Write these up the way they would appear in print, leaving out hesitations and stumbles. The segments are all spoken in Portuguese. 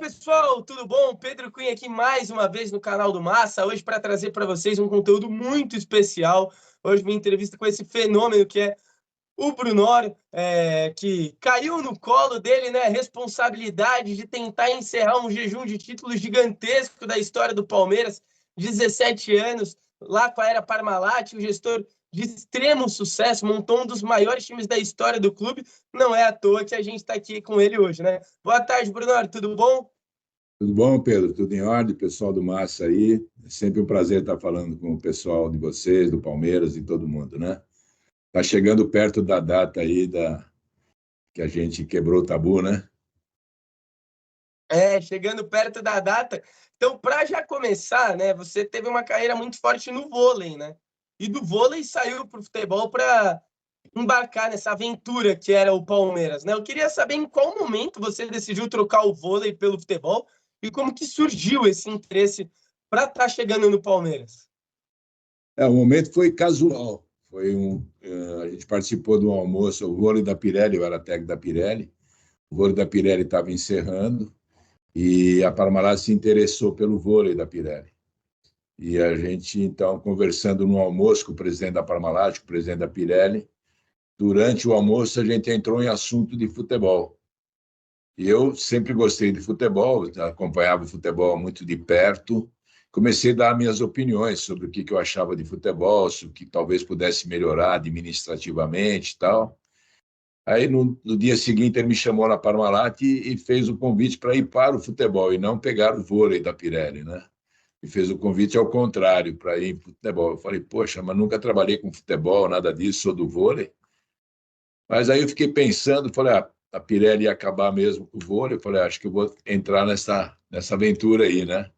pessoal, tudo bom? Pedro Cunha aqui mais uma vez no canal do Massa, hoje para trazer para vocês um conteúdo muito especial. Hoje minha entrevista com esse fenômeno que é o Brunório, que caiu no colo dele, né, a responsabilidade de tentar encerrar um jejum de títulos gigantesco da história do Palmeiras, 17 anos, lá com a era Parmalat, o gestor de extremo sucesso, montou um dos maiores times da história do clube. Não é à toa que a gente está aqui com ele hoje, né? Boa tarde, Brunório, tudo bom? Tudo bom, Pedro? Tudo em ordem? Pessoal do Massa aí. É sempre um prazer estar falando com o pessoal de vocês, do Palmeiras e todo mundo, né? Tá chegando perto da data aí que a gente quebrou o tabu, né? Chegando perto da data. Então, para já começar, né, você teve uma carreira muito forte no vôlei, né? E do vôlei saiu para o futebol para embarcar nessa aventura que era o Palmeiras, né? Eu queria saber em qual momento você decidiu trocar o vôlei pelo futebol e como que surgiu esse interesse para estar chegando no Palmeiras. O momento foi casual. A gente participou de um almoço, o vôlei da Pirelli, eu era técnico da Pirelli. O vôlei da Pirelli estava encerrando e a Parmalat se interessou pelo vôlei da Pirelli. E a gente, então, conversando no almoço com o presidente da Parmalat, com o presidente da Pirelli, durante o almoço a gente entrou em assunto de futebol. E eu sempre gostei de futebol, acompanhava o futebol muito de perto. Comecei a dar minhas opiniões sobre o que eu achava de futebol, sobre o que talvez pudesse melhorar administrativamente e tal. Aí, no dia seguinte, ele me chamou na Parmalat e fez o convite para ir para o futebol e não pegar o vôlei da Pirelli, né? E fez o convite ao contrário, para ir para o futebol. Eu falei, poxa, mas nunca trabalhei com futebol, nada disso, sou do vôlei. Mas aí eu fiquei pensando, falei, a Pirelli ia acabar mesmo com o vôlei, eu falei, acho que eu vou entrar nessa aventura aí, né?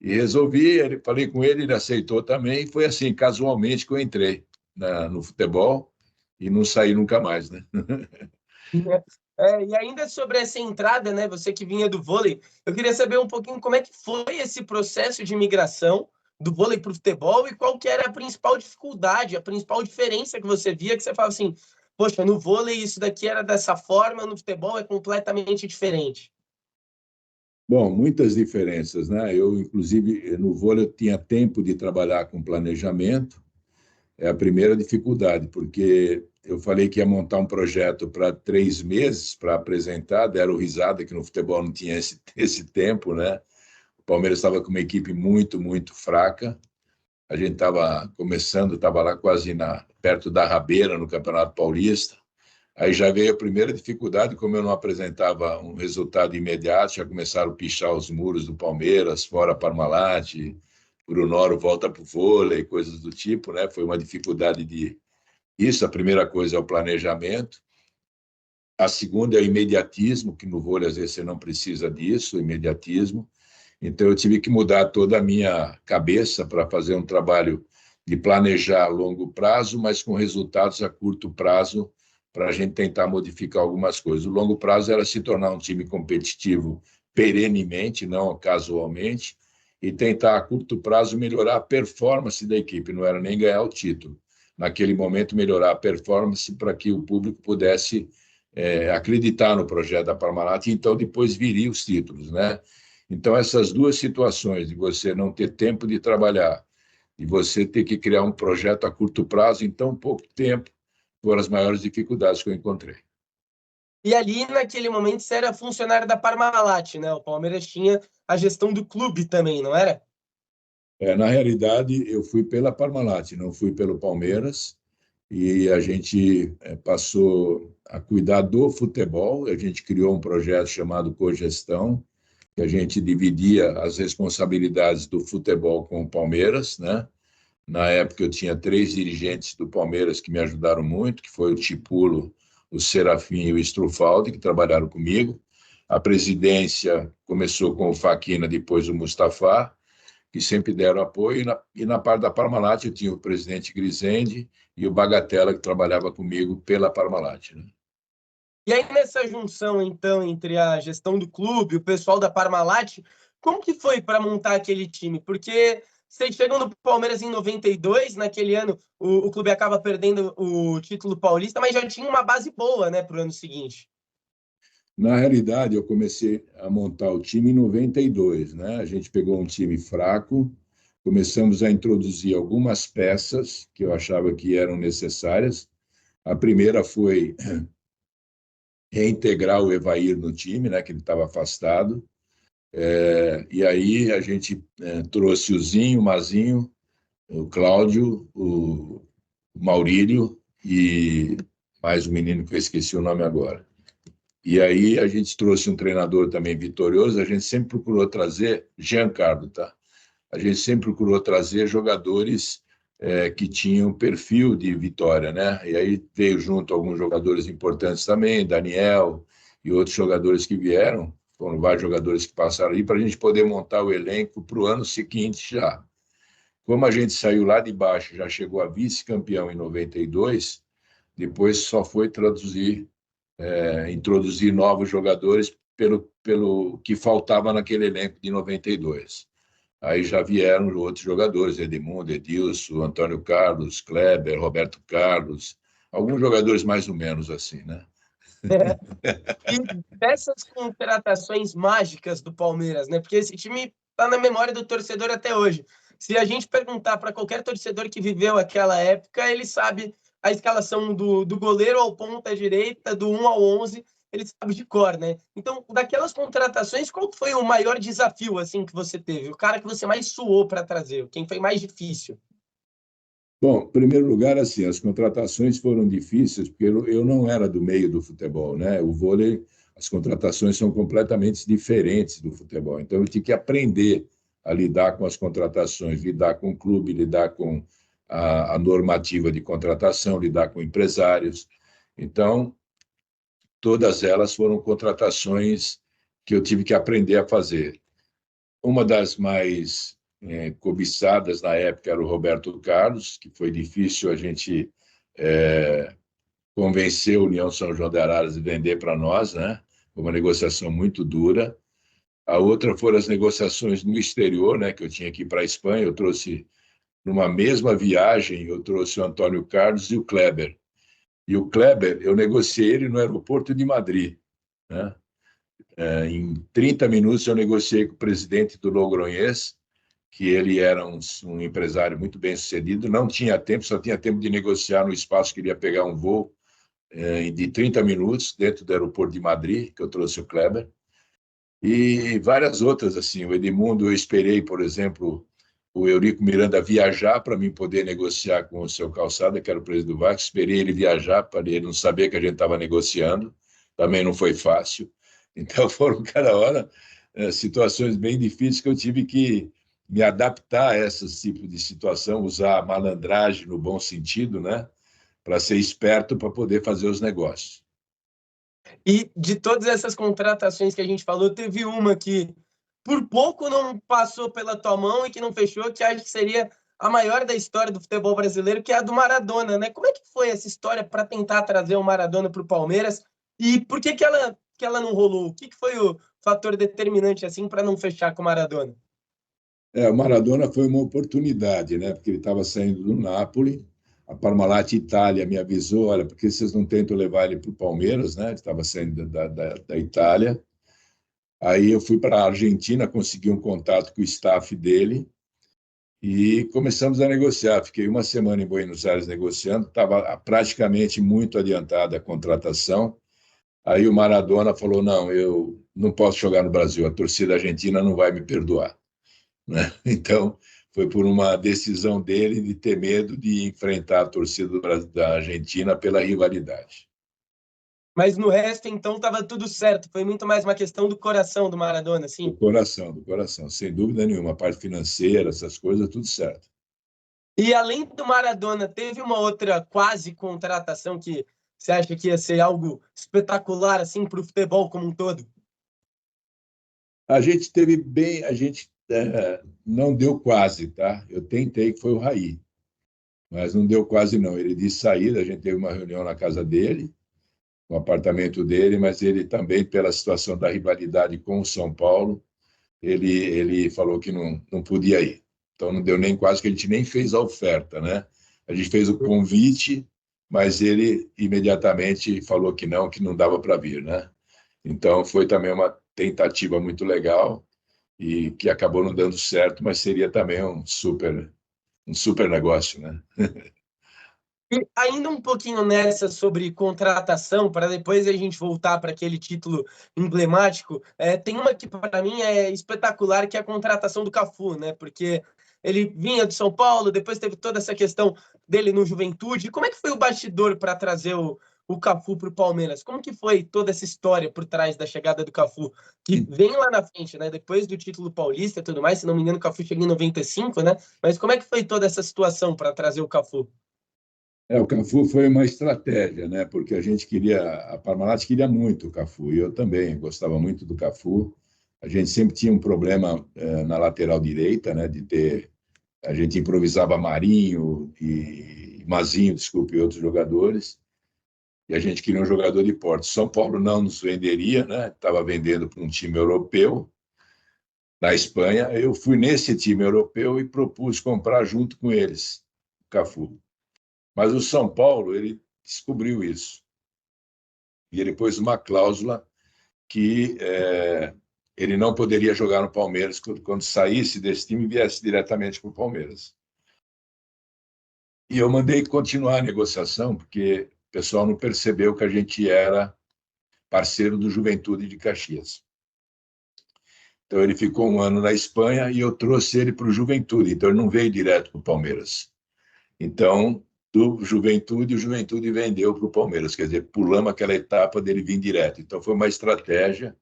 E resolvi, falei com ele, ele aceitou também, e foi assim, casualmente, que eu entrei no futebol e não saí nunca mais, né? E ainda sobre essa entrada, né? Você que vinha do vôlei, eu queria saber um pouquinho como é que foi esse processo de migração do vôlei para o futebol e qual que era a principal dificuldade, a principal diferença que você via, que você fala assim, poxa, no vôlei isso daqui era dessa forma, no futebol é completamente diferente. Bom, muitas diferenças, né? Eu, inclusive, no vôlei eu tinha tempo de trabalhar com planejamento, é a primeira dificuldade, porque eu falei que ia montar um projeto para 3 meses para apresentar, deram risada que no futebol não tinha esse tempo, né? O Palmeiras estava com uma equipe muito, muito fraca. A gente estava começando, estava lá quase perto da rabeira no Campeonato Paulista. Aí já veio a primeira dificuldade, como eu não apresentava um resultado imediato, já começaram a pichar os muros do Palmeiras, fora Parmalat, Brunoro volta para o vôlei, coisas do tipo, né? Foi uma dificuldade de isso. A primeira coisa é o planejamento. A segunda é o imediatismo, que no vôlei às vezes você não precisa disso, o imediatismo. Então eu tive que mudar toda a minha cabeça para fazer um trabalho de planejar a longo prazo, mas com resultados a curto prazo, para a gente tentar modificar algumas coisas. O longo prazo era se tornar um time competitivo perenemente, não casualmente, e tentar a curto prazo melhorar a performance da equipe, não era nem ganhar o título. Naquele momento, melhorar a performance para que o público pudesse acreditar no projeto da Parmalat, e então depois viria os títulos, né? Então, essas duas situações, de você não ter tempo de trabalhar e você ter que criar um projeto a curto prazo em tão pouco tempo, foram as maiores dificuldades que eu encontrei. E ali, naquele momento, você era funcionário da Parmalat, né? O Palmeiras tinha a gestão do clube também, não era? Na realidade, eu fui pela Parmalat, não fui pelo Palmeiras, e a gente passou a cuidar do futebol, a gente criou um projeto chamado Cogestão, que a gente dividia as responsabilidades do futebol com o Palmeiras, né? Na época eu tinha 3 dirigentes do Palmeiras que me ajudaram muito, que foi o Tipulo, o Serafim e o Strufaldi, que trabalharam comigo. A presidência começou com o Faquina, depois o Mustafa, que sempre deram apoio. E na parte da Parmalat eu tinha o presidente Grisende e o Bagatella, que trabalhava comigo pela Parmalat, né? E aí, nessa junção, então, entre a gestão do clube, o pessoal da Parmalat, como que foi para montar aquele time? Porque vocês chegam no Palmeiras em 92, naquele ano o clube acaba perdendo o título paulista, mas já tinha uma base boa, né, para o ano seguinte. Na realidade, eu comecei a montar o time em 92, né? A gente pegou um time fraco, começamos a introduzir algumas peças que eu achava que eram necessárias. A primeira foi reintegrar o Evair no time, né? Que ele estava afastado. E aí a gente trouxe o Zinho, o Mazinho, o Cláudio, o Maurílio e mais um menino que eu esqueci o nome agora. E aí a gente trouxe um treinador também vitorioso, a gente sempre procurou trazer, Giancarlo, tá? A gente sempre procurou trazer jogadores que tinham perfil de vitória, né? E aí veio junto alguns jogadores importantes também, Daniel e outros jogadores que vieram, foram vários jogadores que passaram aí, para a gente poder montar o elenco para o ano seguinte já. Como a gente saiu lá de baixo, já chegou a vice-campeão em 92, depois só foi introduzir novos jogadores pelo que faltava naquele elenco de 92. Aí já vieram outros jogadores, Edmundo, Edilson, Antônio Carlos, Kleber, Roberto Carlos, alguns jogadores mais ou menos assim, né? E dessas contratações mágicas do Palmeiras, né? Porque esse time está na memória do torcedor até hoje. Se a gente perguntar para qualquer torcedor que viveu aquela época, ele sabe a escalação do goleiro ao ponta direita, do 1 ao 11, ele sabe de cor, né? Então, daquelas contratações, qual foi o maior desafio assim que você teve? O cara que você mais suou para trazer? Quem foi mais difícil? Bom, em primeiro lugar, assim, as contratações foram difíceis porque eu não era do meio do futebol, né? O vôlei, as contratações são completamente diferentes do futebol. Então, eu tive que aprender a lidar com as contratações, lidar com o clube, lidar com a normativa de contratação, lidar com empresários. Então, todas elas foram contratações que eu tive que aprender a fazer. Uma das mais cobiçadas na época era o Roberto Carlos, que foi difícil a gente convencer a União São João de Araras de vender para nós, né? Foi uma negociação muito dura. A outra foram as negociações no exterior, né? Que eu tinha que ir para a Espanha. Eu trouxe, numa mesma viagem, eu trouxe o Antônio Carlos e o Kleber. E o Kleber, eu negociei ele no aeroporto de Madrid, né? Em 30 minutos, eu negociei com o presidente do Logroñés, que ele era um empresário muito bem sucedido, não tinha tempo, só tinha tempo de negociar no espaço que ele ia pegar um voo de 30 minutos dentro do aeroporto de Madrid, que eu trouxe o Kleber, e várias outras, assim, o Edmundo, eu esperei, por exemplo, o Eurico Miranda viajar para mim poder negociar com o seu Calçada, que era o presidente do Vasco, esperei ele viajar para ele não saber que a gente estava negociando, também não foi fácil, então foram cada hora situações bem difíceis que eu tive que me adaptar a esse tipo de situação, usar a malandragem no bom sentido, né, para ser esperto para poder fazer os negócios. E de todas essas contratações que a gente falou, teve uma que por pouco não passou pela tua mão e que não fechou, que acho que seria a maior da história do futebol brasileiro, que é a do Maradona, né? Como é que foi essa história para tentar trazer o Maradona para o Palmeiras? E por que ela não rolou? O que foi o fator determinante assim para não fechar com o Maradona? O Maradona foi uma oportunidade, né? Porque ele estava saindo do Napoli, a Parmalat Itália me avisou, olha, por que vocês não tentam levar ele para o Palmeiras, né? Ele estava saindo da Itália. Aí eu fui para a Argentina, consegui um contato com o staff dele e começamos a negociar. Fiquei uma semana em Buenos Aires negociando, estava praticamente muito adiantada a contratação. Aí o Maradona falou, não, eu não posso jogar no Brasil, a torcida argentina não vai me perdoar, né? Então, foi por uma decisão dele de ter medo de enfrentar a torcida da Argentina pela rivalidade. Mas no resto, então, estava tudo certo. Foi muito mais uma questão do coração do Maradona, assim. Do coração, sem dúvida nenhuma. A parte financeira, essas coisas, tudo certo. E além do Maradona, teve uma outra quase contratação que você acha que ia ser algo espetacular assim para o futebol como um todo? A gente teve bem, a gente não deu quase, tá? Eu tentei, que foi o Raí, mas não deu quase não. Ele disse sair, a gente teve uma reunião na casa dele, no apartamento dele, mas ele também, pela situação da rivalidade com o São Paulo, ele falou que não podia ir. Então não deu nem quase, que a gente nem fez a oferta, né? A gente fez o convite, mas ele imediatamente falou que não dava para vir, né? Então, foi também uma tentativa muito legal e que acabou não dando certo, mas seria também um super negócio, né? E ainda um pouquinho nessa sobre contratação, para depois a gente voltar para aquele título emblemático, tem uma que para mim é espetacular, que é a contratação do Cafu, né? Porque ele vinha do São Paulo, depois teve toda essa questão dele no Juventude. Como é que foi o bastidor para trazer o Cafu para o Palmeiras? Como que foi toda essa história por trás da chegada do Cafu? Que vem lá na frente, né? Depois do título paulista e tudo mais, se não me engano, o Cafu chegou em 95, né? Mas como é que foi toda essa situação para trazer o Cafu? O Cafu foi uma estratégia, né? Porque a Parmalat queria muito o Cafu, e eu também gostava muito do Cafu. A gente sempre tinha um problema na lateral direita, né? A gente improvisava Marinho e Mazinho, desculpe, e outros jogadores, e a gente queria um jogador de porte. São Paulo não nos venderia, né? Estava vendendo para um time europeu na Espanha. Eu fui nesse time europeu e propus comprar junto com eles o Cafu. Mas o São Paulo, ele descobriu isso. E ele pôs uma cláusula que ele não poderia jogar no Palmeiras quando saísse desse time e viesse diretamente para o Palmeiras. E eu mandei continuar a negociação, porque o pessoal não percebeu que a gente era parceiro do Juventude de Caxias. Então, ele ficou um ano na Espanha e eu trouxe ele para o Juventude. Então, ele não veio direto para o Palmeiras. Então, do Juventude, o Juventude vendeu para o Palmeiras. Quer dizer, pulamos aquela etapa dele vir direto. Então, foi uma estratégia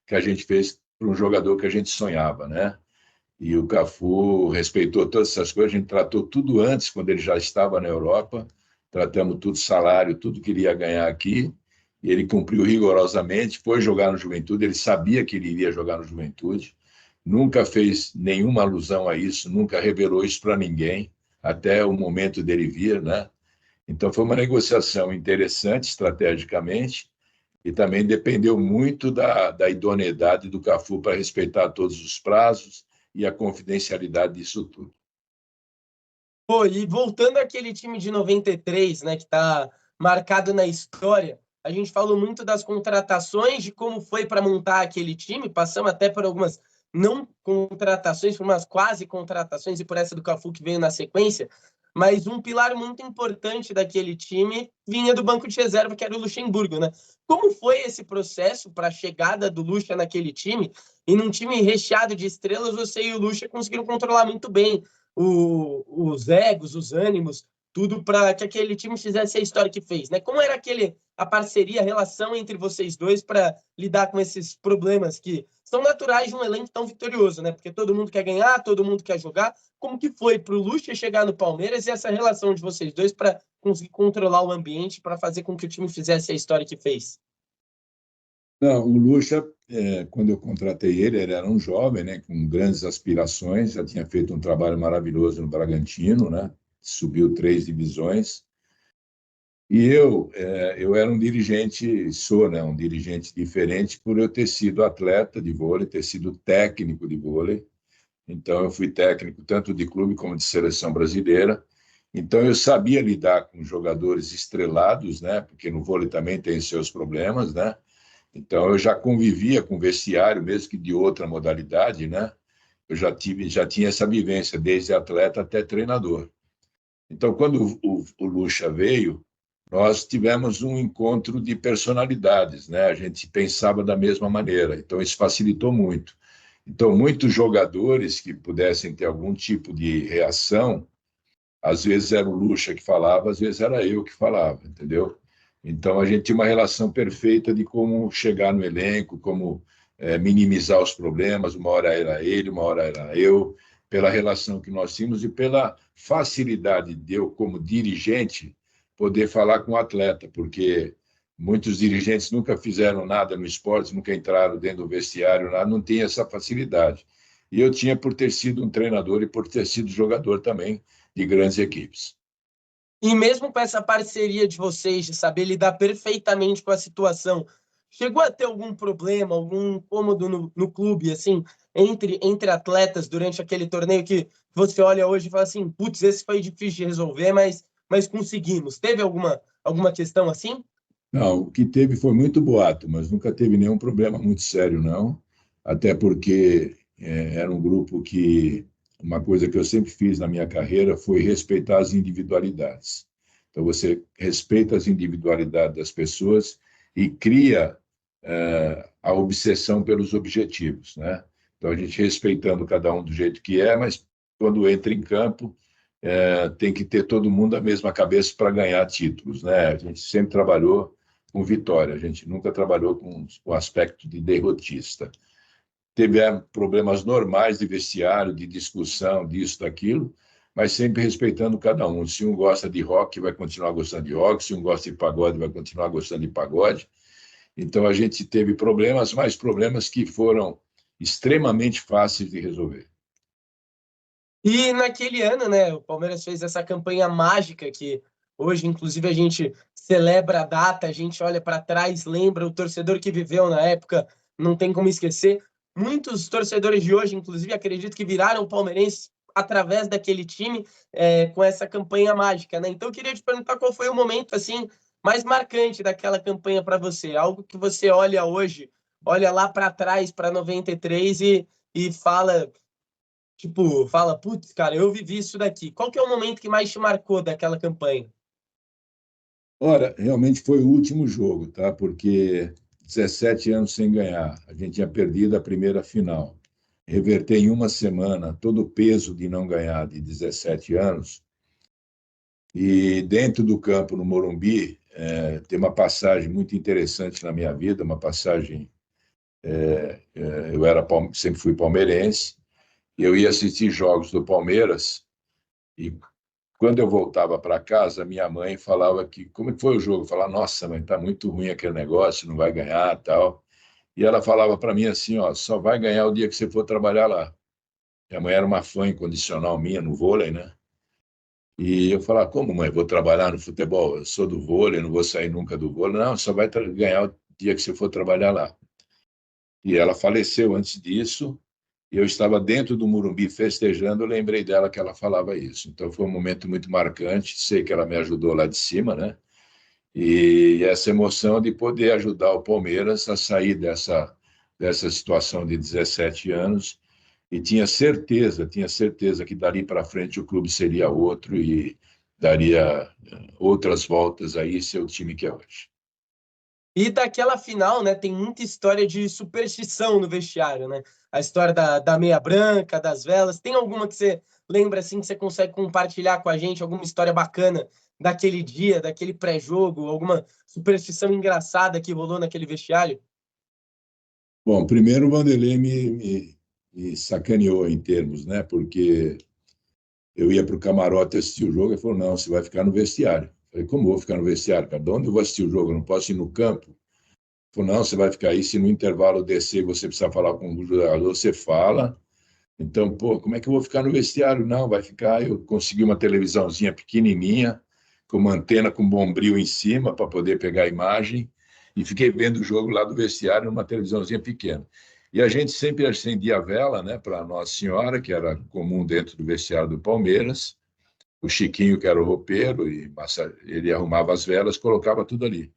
que a gente fez para um jogador que a gente sonhava, né? E o Cafu respeitou todas essas coisas. A gente tratou tudo antes, quando ele já estava na Europa. Tratamos tudo, salário, tudo que ele ia ganhar aqui. E ele cumpriu rigorosamente, foi jogar no Juventude. Ele sabia que ele iria jogar no Juventude. Nunca fez nenhuma alusão a isso, nunca revelou isso para ninguém, até o momento dele vir, né? Então, foi uma negociação interessante, estrategicamente, e também dependeu muito da idoneidade do Cafu para respeitar todos os prazos e a confidencialidade disso tudo. Pô, e voltando àquele time de 93, né, que está marcado na história, a gente falou muito das contratações, de como foi para montar aquele time, passamos até por algumas não contratações, por umas quase contratações, e por essa do Cafu que veio na sequência, mas um pilar muito importante daquele time vinha do banco de reserva, que era o Luxemburgo, né? Como foi esse processo para a chegada do Luxa naquele time? E num time recheado de estrelas, você e o Luxa conseguiram controlar muito bem os egos, os ânimos, tudo para que aquele time fizesse a história que fez, né? Como era a parceria, a relação entre vocês dois para lidar com esses problemas que são naturais de um elenco tão vitorioso, né? Porque todo mundo quer ganhar, todo mundo quer jogar. Como que foi para o Lucha chegar no Palmeiras e essa relação de vocês dois para conseguir controlar o ambiente, para fazer com que o time fizesse a história que fez? Não, o Lucha, quando eu contratei ele, ele era um jovem, né, com grandes aspirações, já tinha feito um trabalho maravilhoso no Bragantino, né, subiu 3 divisões. E eu era um dirigente, sou, né, um dirigente diferente por eu ter sido atleta de vôlei, ter sido técnico de vôlei. Então, eu fui técnico tanto de clube como de seleção brasileira. Então, eu sabia lidar com jogadores estrelados, né, porque no vôlei também tem seus problemas, né. Então, eu já convivia com vestiário, mesmo que de outra modalidade, né. Eu já tinha essa vivência, desde atleta até treinador. Então, quando o Lucha veio, nós tivemos um encontro de personalidades, né? A gente pensava da mesma maneira, então isso facilitou muito. Então, muitos jogadores que pudessem ter algum tipo de reação, às vezes era o Lucha que falava, às vezes era eu que falava, entendeu? Então, a gente tinha uma relação perfeita de como chegar no elenco, como minimizar os problemas. Uma hora era ele, uma hora era eu, pela relação que nós tínhamos e pela facilidade de eu, como dirigente, poder falar com o atleta, porque muitos dirigentes nunca fizeram nada no esporte, nunca entraram dentro do vestiário, nada, não tinha essa facilidade. E eu tinha por ter sido um treinador e por ter sido jogador também de grandes equipes. E mesmo com essa parceria de vocês, de saber lidar perfeitamente com a situação, chegou a ter algum problema, algum incômodo no clube, assim, entre atletas durante aquele torneio que você olha hoje e fala assim, putz, esse foi difícil de resolver, mas conseguimos. Teve alguma questão assim? Não, o que teve foi muito boato, mas nunca teve nenhum problema muito sério, não. Até porque era um grupo que uma coisa que eu sempre fiz na minha carreira foi respeitar as individualidades. Então você respeita as individualidades das pessoas e cria a obsessão pelos objetivos, né? Então a gente respeitando cada um do jeito que é, mas quando entra em campo tem que ter todo mundo a mesma cabeça para ganhar títulos, né? A gente sempre trabalhou com vitória, a gente nunca trabalhou com o aspecto de derrotista. Teve problemas normais de vestiário, de discussão, disso, daquilo, mas sempre respeitando cada um. Se um gosta de rock, vai continuar gostando de rock, se um gosta de pagode, vai continuar gostando de pagode. Então a gente teve problemas, mas problemas que foram extremamente fáceis de resolver. E naquele ano, né, o Palmeiras fez essa campanha mágica que hoje, inclusive, a gente celebra a data, a gente olha para trás, lembra o torcedor que viveu na época, não tem como esquecer. Muitos torcedores de hoje, inclusive, acredito que viraram palmeirenses através daquele time, com essa campanha mágica, né? Então, eu queria te perguntar qual foi o momento assim mais marcante daquela campanha para você, algo que você olha hoje, olha lá para trás, para 93 e fala. Tipo, fala, putz, cara, eu vivi isso daqui. Qual que é o momento que mais te marcou daquela campanha? Ora, realmente foi o último jogo, tá? Porque 17 anos sem ganhar, a gente tinha perdido a primeira final. Reverter em uma semana todo o peso de não ganhar de 17 anos. E dentro do campo, no Morumbi, tem uma passagem muito interessante na minha vida, uma passagem. Eu sempre fui palmeirense, e eu ia assistir jogos do Palmeiras, e quando eu voltava para casa, minha mãe falava que como é que foi o jogo? Eu falava, nossa, mãe, tá muito ruim aquele negócio, não vai ganhar, tal. E ela falava para mim assim, ó, só vai ganhar o dia que você for trabalhar lá. Minha mãe era uma fã incondicional minha no vôlei, né? E eu falava, como, mãe, vou trabalhar no futebol? Eu sou do vôlei, não vou sair nunca do vôlei. Não, só vai ganhar o dia que você for trabalhar lá. E ela faleceu antes disso, e eu estava dentro do Morumbi festejando, eu lembrei dela que ela falava isso. Então foi um momento muito marcante, sei que ela me ajudou lá de cima, né? E essa emoção de poder ajudar o Palmeiras a sair dessa situação de 17 anos, e tinha certeza que dali para frente o clube seria outro e daria outras voltas aí, ser o time que é hoje. E daquela final, né, tem muita história de superstição no vestiário, né? A história da meia branca, das velas. Tem alguma que você lembra assim que você consegue compartilhar com a gente? Alguma história bacana daquele dia, daquele pré-jogo? Alguma superstição engraçada que rolou naquele vestiário? Bom, primeiro o Vanderlei me sacaneou em termos, né? Porque eu ia para o camarote assistir o jogo e falou: não, você vai ficar no vestiário. Eu falei: como vou ficar no vestiário, cara? De onde eu vou assistir o jogo? Eu não posso ir no campo? Ele falou: não, você vai ficar aí. Se no intervalo descer e você precisar falar com o jogador, você fala. Então, pô, como é que eu vou ficar no vestiário? Não, vai ficar. Eu consegui uma televisãozinha pequenininha, com uma antena com bombril em cima para poder pegar a imagem, e fiquei vendo o jogo lá do vestiário numa televisãozinha pequena. E a gente sempre acendia a vela, né, para Nossa Senhora, que era comum dentro do vestiário do Palmeiras. O Chiquinho, que era o roupeiro, e ele arrumava as velas, colocava tudo ali.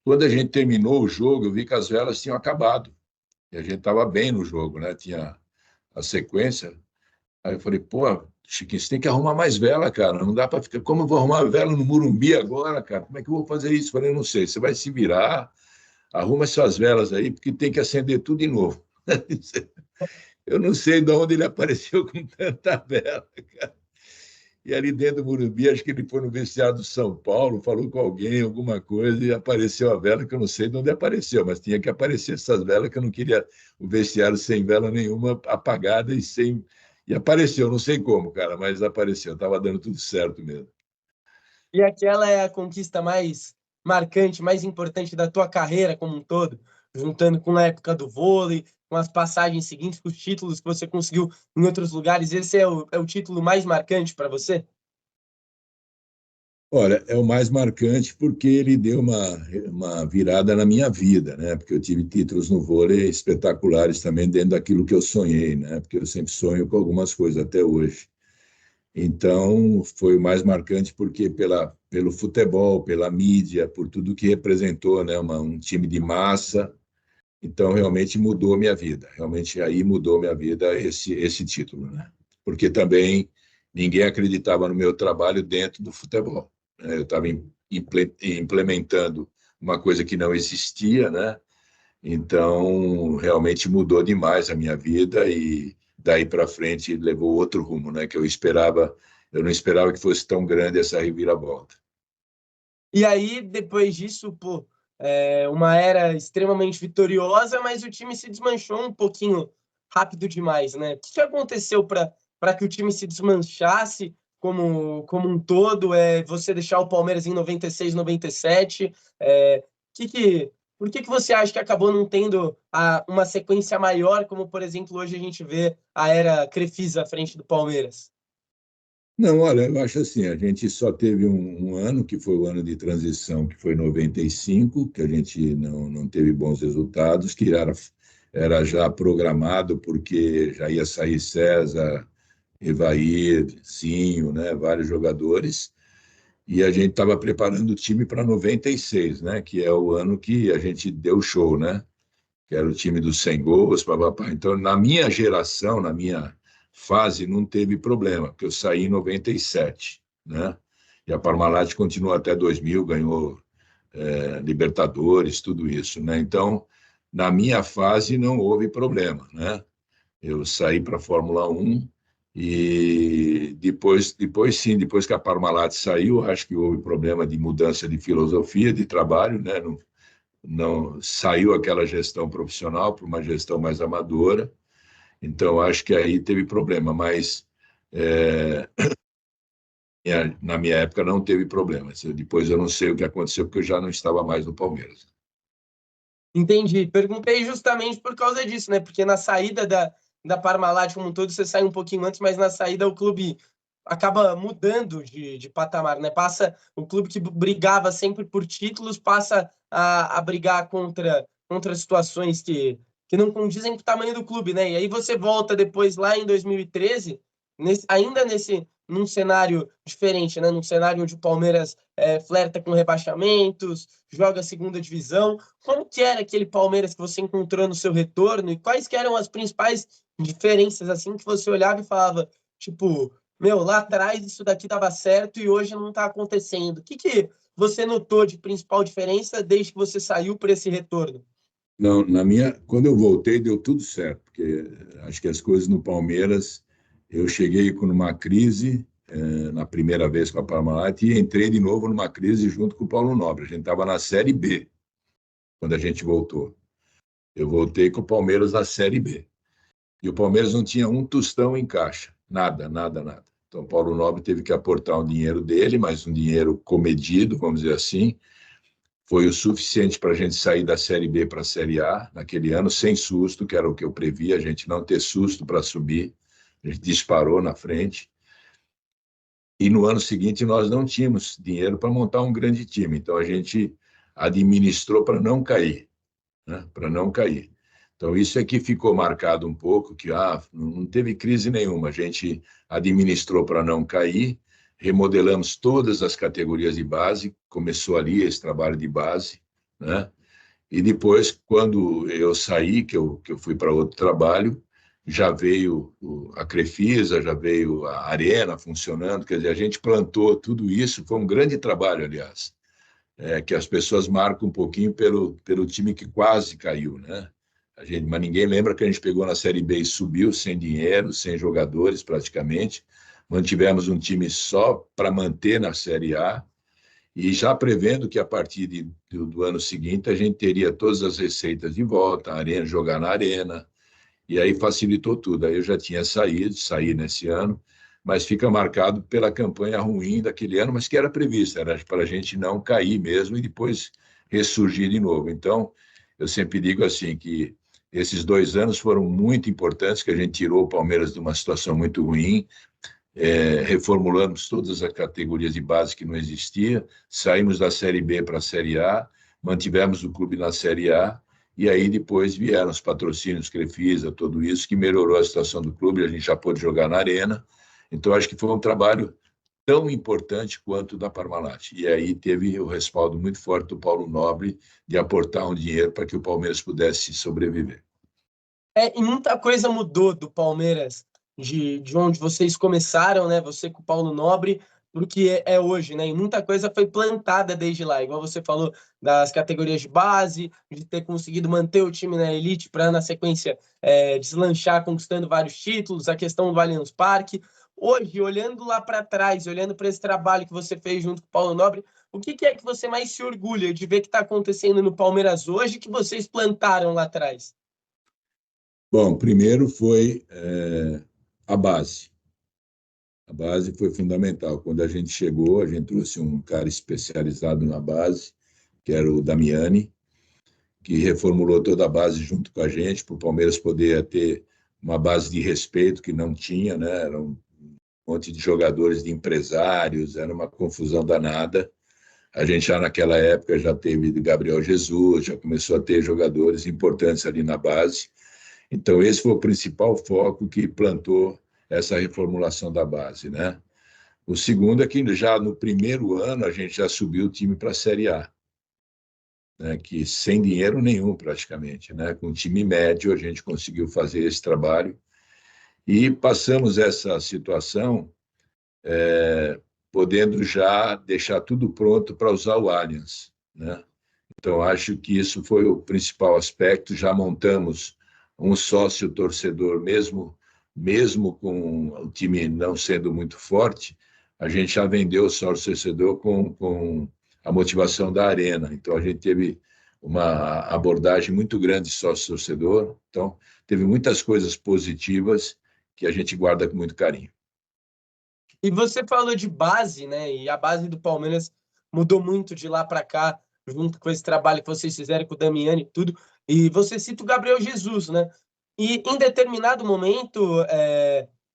Quando a gente terminou o jogo, eu vi que as velas tinham acabado. E a gente estava bem no jogo, né? Tinha a sequência. Aí eu falei, pô, Chiquinho, você tem que arrumar mais vela, cara. Não dá para ficar. Como eu vou arrumar vela no Murumbi agora, cara? Como é que eu vou fazer isso? Eu falei, não sei. Você vai se virar, arruma suas velas aí, porque tem que acender tudo de novo. Eu não sei de onde ele apareceu com tanta vela, cara. E ali dentro do Murumbi, acho que ele foi no vestiário do São Paulo, falou com alguém, alguma coisa, e apareceu a vela, que eu não sei de onde apareceu, mas tinha que aparecer essas velas, que eu não queria o vestiário sem vela nenhuma, apagada e sem. E apareceu, não sei como, cara, mas apareceu, estava dando tudo certo mesmo. E aquela é a conquista mais marcante, mais importante da tua carreira como um todo, juntando com a época do vôlei, com as passagens seguintes, com os títulos que você conseguiu em outros lugares. Esse é o título mais marcante para você? Olha, é o mais marcante porque ele deu uma virada na minha vida, né? Porque eu tive títulos no vôlei espetaculares também dentro daquilo que eu sonhei, né? Porque eu sempre sonho com algumas coisas até hoje. Então, foi o mais marcante porque pelo futebol, pela mídia, por tudo que representou, né? Um time de massa. Então, realmente mudou minha vida. Realmente aí mudou minha vida esse título, né? Porque também ninguém acreditava no meu trabalho dentro do futebol, né? Eu estava implementando uma coisa que não existia, né? Então, realmente mudou demais a minha vida e daí para frente levou outro rumo, né? Que eu não esperava que fosse tão grande essa reviravolta. E aí, depois disso, pô, uma era extremamente vitoriosa, mas o time se desmanchou um pouquinho rápido demais, né? O que aconteceu para que o time se desmanchasse como um todo? Você deixar o Palmeiras em 96, 97? Por que você acha que acabou não tendo uma sequência maior, como, por exemplo, hoje a gente vê a era Crefisa à frente do Palmeiras? Não, olha, eu acho assim, a gente só teve um ano, que foi o ano de transição, que foi 95, que a gente não teve bons resultados, que era já programado, porque já ia sair César, Evair, Zinho, né, vários jogadores, e a gente estava preparando o time para 96, né, que é o ano que a gente deu show, né, que era o time dos 100 gols, papapá. Então, na minha geração, na minha fase, não teve problema, porque eu saí em 97, né? E a Parmalat continuou até 2000, ganhou Libertadores, tudo isso, né? Então, na minha fase não houve problema, né? Eu saí para a Fórmula 1 e depois sim, depois que a Parmalat saiu, acho que houve problema de mudança de filosofia de trabalho, né? Não saiu aquela gestão profissional para uma gestão mais amadora, então acho que aí teve problema, mas é, na minha época não teve problema. Depois eu não sei o que aconteceu, porque eu já não estava mais no Palmeiras. Entendi. Perguntei justamente por causa disso, né? Porque na saída da Parmalat como um todo, você sai um pouquinho antes, mas na saída o clube acaba mudando de patamar, né? Passa o clube que brigava sempre por títulos, passa a brigar contra situações que não condizem com o tamanho do clube, né? E aí você volta depois lá em 2013, ainda num cenário diferente, né? Num cenário onde o Palmeiras flerta com rebaixamentos, joga a segunda divisão. Como que era aquele Palmeiras que você encontrou no seu retorno e quais que eram as principais diferenças assim que você olhava e falava, tipo, meu, lá atrás isso daqui dava certo e hoje não está acontecendo. O que você notou de principal diferença desde que você saiu para esse retorno? Não, quando eu voltei deu tudo certo, porque acho que as coisas no Palmeiras, eu cheguei com uma crise na primeira vez com a Parmalat e entrei de novo numa crise junto com o Paulo Nobre. A gente estava na Série B quando a gente voltou. Eu voltei com o Palmeiras na Série B. E o Palmeiras não tinha um tostão em caixa. Nada, nada, nada. Então, o Paulo Nobre teve que aportar um dinheiro dele, mas um dinheiro comedido, vamos dizer assim. Foi o suficiente para a gente sair da Série B para a Série A naquele ano, sem susto, que era o que eu previa, a gente não ter susto para subir. A gente disparou na frente. E no ano seguinte nós não tínhamos dinheiro para montar um grande time. Então a gente administrou para não cair, né? Para não cair. Então, isso é que ficou marcado um pouco, que não teve crise nenhuma. A gente administrou para não cair, remodelamos todas as categorias de base, começou ali esse trabalho de base, né? E depois, quando eu saí, que eu fui para outro trabalho, já veio a Crefisa, já veio a Arena funcionando, quer dizer, a gente plantou tudo isso, foi um grande trabalho, aliás, que as pessoas marcam um pouquinho pelo time que quase caiu, né? Mas ninguém lembra que a gente pegou na Série B e subiu sem dinheiro, sem jogadores praticamente. Mantivemos um time só para manter na Série A e já prevendo que a partir do ano seguinte a gente teria todas as receitas de volta, a arena, jogar na arena, e aí facilitou tudo. Aí eu já tinha saí nesse ano, mas fica marcado pela campanha ruim daquele ano, mas que era prevista, era para a gente não cair mesmo e depois ressurgir de novo. Então, eu sempre digo assim que esses 2 anos foram muito importantes, que a gente tirou o Palmeiras de uma situação muito ruim, reformulamos todas as categorias de base que não existia, saímos da Série B para a Série A, mantivemos o clube na Série A, e aí depois vieram os patrocínios, Crefisa, tudo isso, que melhorou a situação do clube, a gente já pôde jogar na arena. Então, acho que foi um trabalho tão importante quanto da Parmalat. E aí teve o respaldo muito forte do Paulo Nobre de aportar um dinheiro para que o Palmeiras pudesse sobreviver. E muita coisa mudou do Palmeiras, de onde vocês começaram, né? Você com o Paulo Nobre, do que é hoje, né? E muita coisa foi plantada desde lá, igual você falou das categorias de base, de ter conseguido manter o time na elite para, na sequência, deslanchar, conquistando vários títulos, a questão do Allianz Parque. Hoje, olhando lá para trás, olhando para esse trabalho que você fez junto com o Paulo Nobre, o que é que você mais se orgulha de ver que está acontecendo no Palmeiras hoje que vocês plantaram lá atrás? Bom, primeiro foi a base. A base foi fundamental. Quando a gente chegou, a gente trouxe um cara especializado na base, que era o Damiani, que reformulou toda a base junto com a gente, para o Palmeiras poder ter uma base de respeito que não tinha, né? Era um monte de jogadores, de empresários, era uma confusão danada. A gente já naquela época já teve Gabriel Jesus, já começou a ter jogadores importantes ali na base. Então, esse foi o principal foco que plantou essa reformulação da base, né? O segundo é que já no primeiro ano a gente já subiu o time para a Série A, né? Que sem dinheiro nenhum praticamente, né? Com um time médio a gente conseguiu fazer esse trabalho e passamos essa situação podendo já deixar tudo pronto para usar o Allianz, né? Então, acho que isso foi o principal aspecto. Já montamos um sócio torcedor, mesmo com o time não sendo muito forte, a gente já vendeu o sócio torcedor com a motivação da Arena. Então, a gente teve uma abordagem muito grande de sócio torcedor. Então, teve muitas coisas positivas que a gente guarda com muito carinho. E você falou de base, né? E a base do Palmeiras mudou muito de lá para cá, junto com esse trabalho que vocês fizeram com o Damiani e tudo. E você cita o Gabriel Jesus, né? E em determinado momento,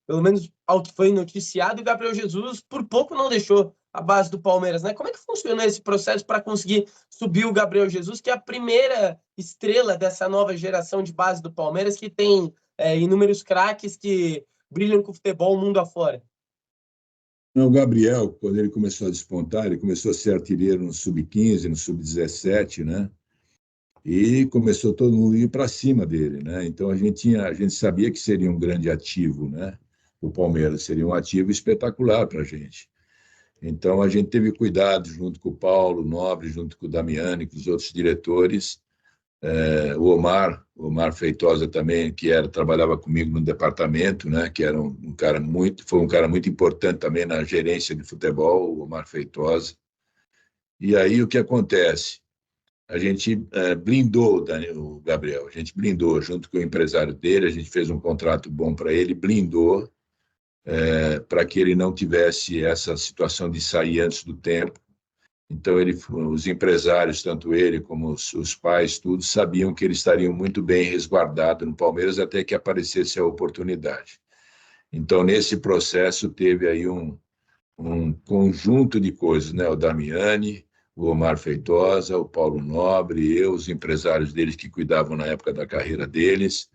pelo menos ao que foi noticiado, o Gabriel Jesus por pouco não deixou a base do Palmeiras, né? Como é que funcionou esse processo para conseguir subir o Gabriel Jesus, que é a primeira estrela dessa nova geração de base do Palmeiras, que tem inúmeros craques que brilham com o futebol mundo afora? Não, o Gabriel, quando ele começou a despontar, ele começou a ser artilheiro no sub-15, no sub-17, né? E começou todo mundo a ir para cima dele, né? Então a gente sabia que seria um grande ativo, né? O Palmeiras seria um ativo espetacular para a gente. Então a gente teve cuidado junto com o Paulo Nobre, junto com o Damiani, com os outros diretores, o Omar Feitosa também, que trabalhava comigo no departamento, né? Que era foi um cara muito importante também na gerência de futebol, o Omar Feitosa. E aí o que acontece? A gente blindou o Gabriel, a gente blindou junto com o empresário dele, a gente fez um contrato bom para ele, blindou para que ele não tivesse essa situação de sair antes do tempo. Então, os empresários, tanto ele como os pais, todos sabiam que eles estariam muito bem resguardados no Palmeiras até que aparecesse a oportunidade. Então, nesse processo, teve aí um conjunto de coisas, né? O Damiani, o Omar Feitosa, o Paulo Nobre, eu, os empresários deles que cuidavam na época da carreira deles,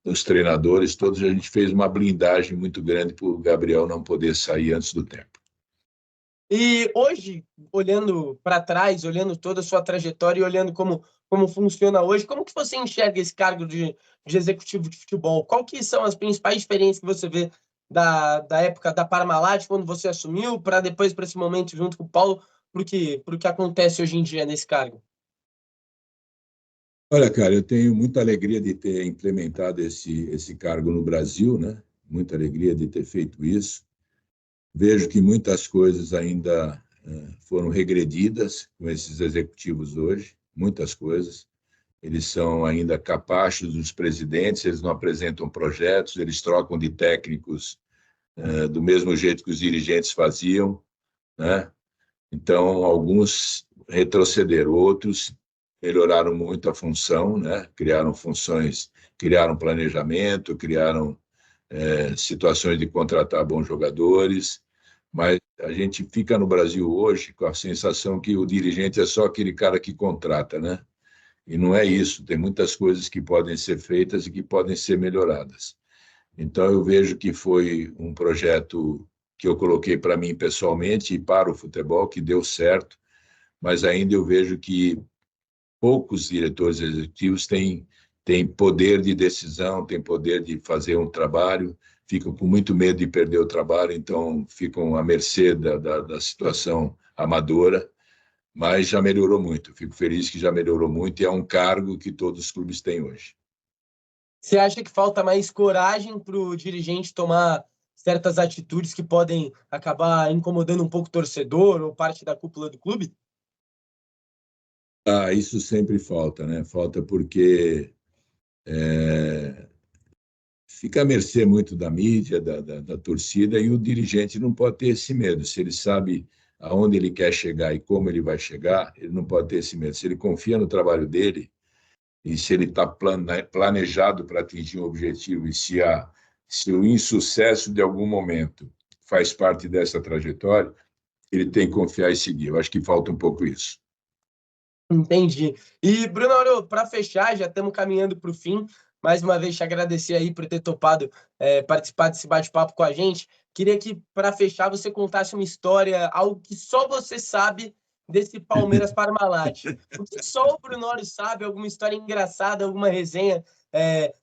os treinadores, todos, a gente fez uma blindagem muito grande para o Gabriel não poder sair antes do tempo. E hoje, olhando para trás, olhando toda a sua trajetória e olhando como funciona hoje, como que você enxerga esse cargo de executivo de futebol? Qual que são as principais diferenças que você vê da época da Parmalat, quando você assumiu, para depois, para esse momento, junto com o Paulo, para o que acontece hoje em dia nesse cargo? Olha, cara, eu tenho muita alegria de ter implementado esse cargo no Brasil, né? Muita alegria de ter feito isso. Vejo que muitas coisas ainda foram regredidas com esses executivos hoje, muitas coisas. Eles são ainda capachos dos presidentes, eles não apresentam projetos, eles trocam de técnicos do mesmo jeito que os dirigentes faziam, né? Então, alguns retrocederam, outros melhoraram muito a função, né? Criaram funções, criaram planejamento, criaram situações de contratar bons jogadores, mas a gente fica no Brasil hoje com a sensação que o dirigente é só aquele cara que contrata, né? E não é isso, tem muitas coisas que podem ser feitas e que podem ser melhoradas. Então, eu vejo que foi um projeto que eu coloquei para mim pessoalmente e para o futebol, que deu certo, mas ainda eu vejo que poucos diretores executivos têm poder de decisão, têm poder de fazer um trabalho, ficam com muito medo de perder o trabalho, então ficam à mercê da situação amadora, mas já melhorou muito. Fico feliz que já melhorou muito e é um cargo que todos os clubes têm hoje. Você acha que falta mais coragem para o dirigente tomar certas atitudes que podem acabar incomodando um pouco o torcedor ou parte da cúpula do clube? Ah, isso sempre falta, né? Falta porque fica à mercê muito da mídia, da torcida, e o dirigente não pode ter esse medo. Se ele sabe aonde ele quer chegar e como ele vai chegar, ele não pode ter esse medo. Se ele confia no trabalho dele e se ele está planejado para atingir um objetivo e se o insucesso de algum momento faz parte dessa trajetória, ele tem que confiar e seguir. Eu acho que falta um pouco isso. Entendi. E, Bruno, para fechar, já estamos caminhando para o fim. Mais uma vez, te agradecer aí por ter topado participar desse bate-papo com a gente. Queria que, para fechar, você contasse uma história, algo que só você sabe desse Palmeiras Parmalat. O que só o Bruno sabe, alguma história engraçada, alguma resenha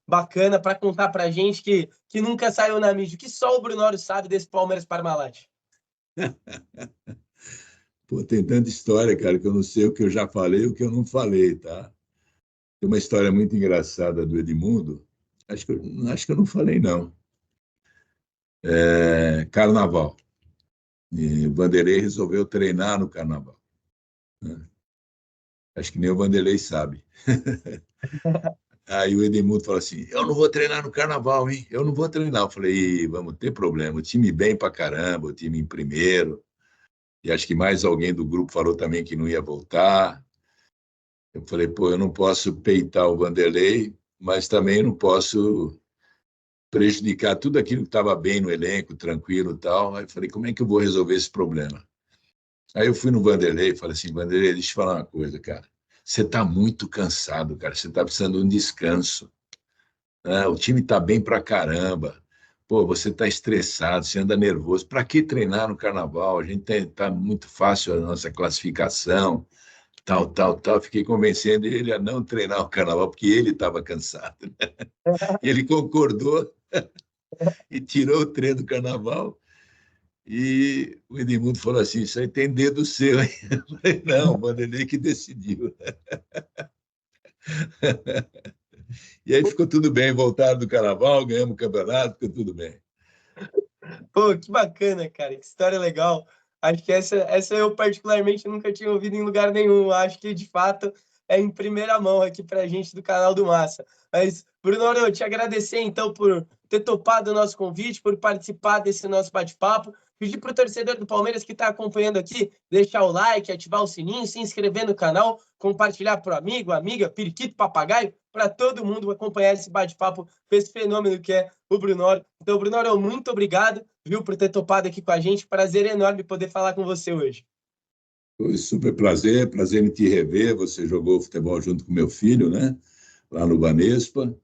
bacana para contar para a gente que nunca saiu na mídia. O que só o Bruno sabe desse Palmeiras Parmalat? Pô, tem tanta história, cara, que eu não sei o que eu já falei e o que eu não falei, tá? Tem uma história muito engraçada do Edmundo. Acho que eu não falei, não. Carnaval. E o Vanderlei resolveu treinar no carnaval, né? Acho que nem o Vanderlei sabe. Aí o Edmundo falou assim: eu não vou treinar no carnaval, hein? Eu não vou treinar. Eu falei: vamos ter problema. O time bem pra caramba, o time em primeiro. E acho que mais alguém do grupo falou também que não ia voltar. Eu falei: pô, eu não posso peitar o Vanderlei, mas também não posso prejudicar tudo aquilo que estava bem no elenco, tranquilo e tal. Aí eu falei: como é que eu vou resolver esse problema? Aí eu fui no Vanderlei e falei assim: Vanderlei, deixa eu te falar uma coisa, cara. Você está muito cansado, cara. Você está precisando de um descanso, né? O time está bem pra caramba. Pô, você está estressado, você anda nervoso. Para que treinar no carnaval? A gente está muito fácil a nossa classificação, tal, tal, tal. Fiquei convencendo ele a não treinar o carnaval, porque ele estava cansado. E ele concordou e tirou o treino do carnaval. E o Edmundo falou assim: isso aí tem dedo seu, hein? Eu falei: não, o Vanderlei que decidiu. E aí ficou tudo bem, voltaram do carnaval, ganhamos o campeonato, ficou tudo bem. Pô, que bacana, cara, que história legal. Acho que essa eu particularmente nunca tinha ouvido em lugar nenhum. Acho que, de fato, é em primeira mão aqui pra gente do canal do Massa. Mas, Bruno, eu te agradecer, então, por ter topado o nosso convite, por participar desse nosso bate-papo. Pedir para o torcedor do Palmeiras que está acompanhando aqui, deixar o like, ativar o sininho, se inscrever no canal, compartilhar para o amigo, amiga, periquito, papagaio, para todo mundo acompanhar esse bate-papo com esse fenômeno que é o Brunório. Então, Brunório, muito obrigado, viu, por ter topado aqui com a gente. Prazer enorme poder falar com você hoje. Foi super prazer em te rever. Você jogou futebol junto com meu filho, né? Lá no Banespa.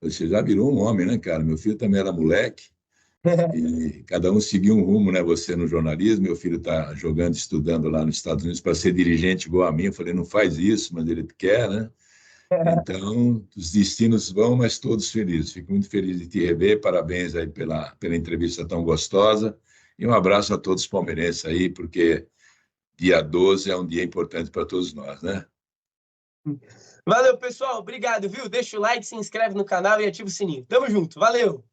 Você já virou um homem, né, cara? Meu filho também era moleque. E cada um seguiu um rumo, né? Você no jornalismo, meu filho está jogando, estudando lá nos Estados Unidos para ser dirigente igual a mim. Eu falei: não faz isso, mas ele quer, né? Então, os destinos vão, mas todos felizes. Fico muito feliz de te rever. Parabéns aí pela entrevista tão gostosa. E um abraço a todos os palmeirenses aí, porque dia 12 é um dia importante para todos nós, né? Valeu, pessoal. Obrigado, viu? Deixa o like, se inscreve no canal e ativa o sininho. Tamo junto. Valeu!